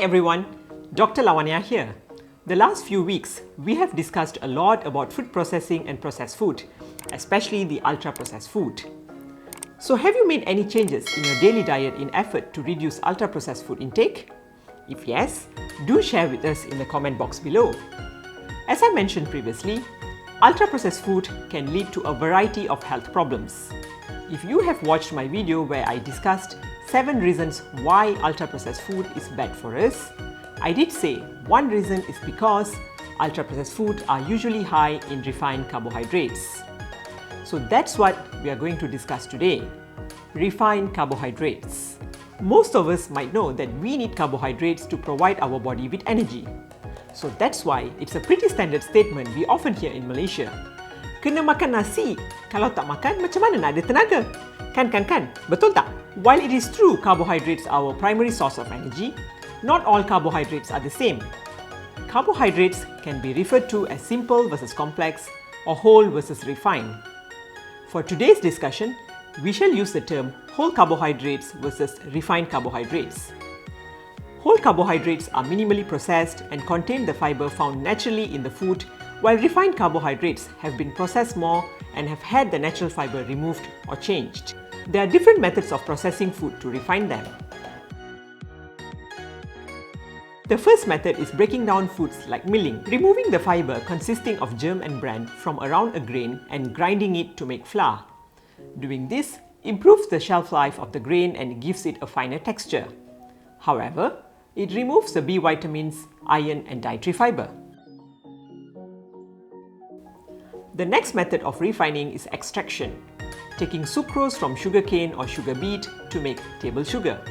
everyone, Dr. Lawaniah here. The last few weeks, we have discussed a lot about food processing and processed food, especially the ultra-processed food. So have you made any changes in your daily diet in effort to reduce ultra-processed food intake? If yes, do share with us in the comment box below. As I mentioned previously, ultra-processed food can lead to a variety of health problems. If you have watched my video where I discussed 7 reasons why ultra-processed food is bad for us, I did say one reason is because ultra-processed food are usually high in refined carbohydrates. So that's what we are going to discuss today, refined carbohydrates. Most of us might know that we need carbohydrates to provide our body with energy. So that's why it's a pretty standard statement we often hear in Malaysia. Kena makan nasi, kalau tak makan macam mana nak ada tenaga? Kan, betul tak? While it is true carbohydrates are our primary source of energy, not all carbohydrates are the same. Carbohydrates can be referred to as simple versus complex or whole versus refined. For today's discussion, we shall use the term whole carbohydrates versus refined carbohydrates. Whole carbohydrates are minimally processed and contain the fiber found naturally in the food, while refined carbohydrates have been processed more and have had the natural fiber removed or changed. There are different methods of processing food to refine them. The first method is breaking down foods like milling, removing the fiber consisting of germ and bran from around a grain and grinding it to make flour. Doing this improves the shelf life of the grain and gives it a finer texture. However, it removes the B vitamins, iron and dietary fiber. The next method of refining is extraction, taking sucrose from sugarcane or sugar beet to make table sugar.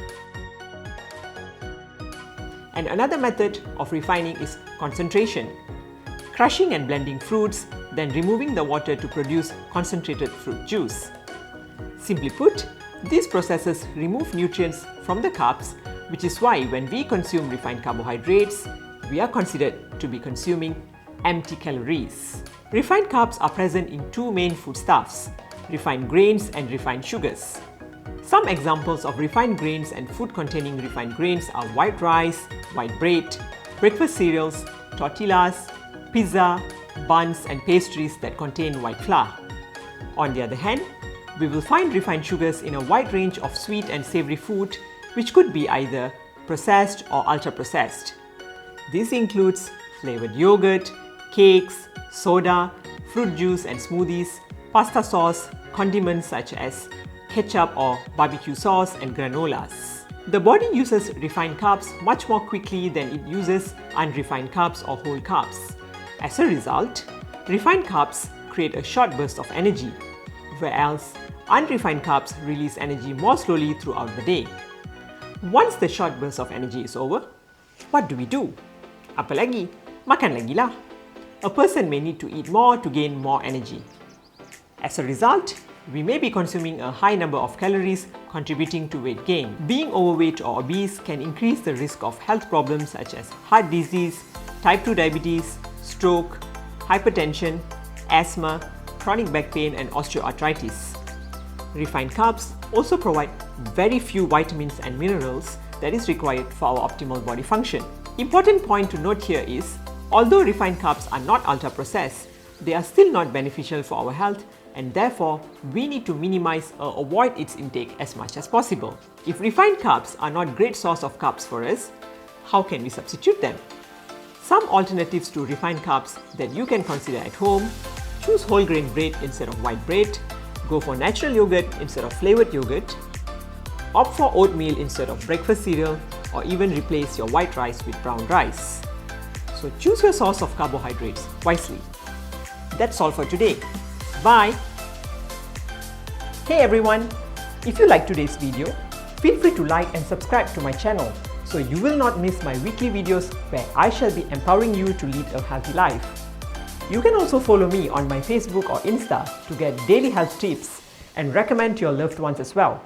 And another method of refining is concentration, crushing and blending fruits, then removing the water to produce concentrated fruit juice. Simply put, these processes remove nutrients from the carbs, which is why when we consume refined carbohydrates, we are considered to be consuming empty calories. Refined carbs are present in two main foodstuffs, refined grains and refined sugars. Some examples of refined grains and food containing refined grains are white rice, white bread, breakfast cereals, tortillas, pizza, buns and pastries that contain white flour. On the other hand, we will find refined sugars in a wide range of sweet and savory food, which could be either processed or ultra-processed. This includes flavored yogurt, cakes, soda, fruit juice and smoothies, pasta sauce, condiments such as ketchup or barbecue sauce and granolas. The body uses refined carbs much more quickly than it uses unrefined carbs or whole carbs. As a result, refined carbs create a short burst of energy, whereas unrefined carbs release energy more slowly throughout the day. Once the short burst of energy is over, what do we do? Apa lagi? Makan lagi lah. A person may need to eat more to gain more energy. As a result, we may be consuming a high number of calories, contributing to weight gain. Being overweight or obese can increase the risk of health problems such as heart disease, type 2 diabetes, stroke, hypertension, asthma, chronic back pain and osteoarthritis. Refined carbs also provide very few vitamins and minerals that is required for our optimal body function. Important point to note here is, although refined carbs are not ultra-processed, they are still not beneficial for our health and therefore we need to minimize or avoid its intake as much as possible. If refined carbs are not a great source of carbs for us, how can we substitute them? Some alternatives to refined carbs that you can consider at home: choose whole grain bread instead of white bread, go for natural yogurt instead of flavored yogurt, opt for oatmeal instead of breakfast cereal, or even replace your white rice with brown rice. So choose your source of carbohydrates wisely. That's all for today. Bye! Hey everyone! If you like today's video, feel free to like and subscribe to my channel so you will not miss my weekly videos where I shall be empowering you to lead a healthy life. You can also follow me on my Facebook or Insta to get daily health tips and recommend to your loved ones as well.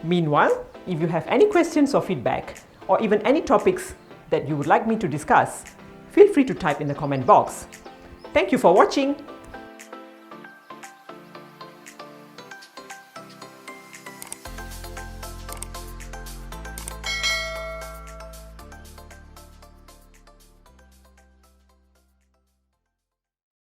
Meanwhile, if you have any questions or feedback, or even any topics that you would like me to discuss, feel free to type in the comment box. Thank you for watching.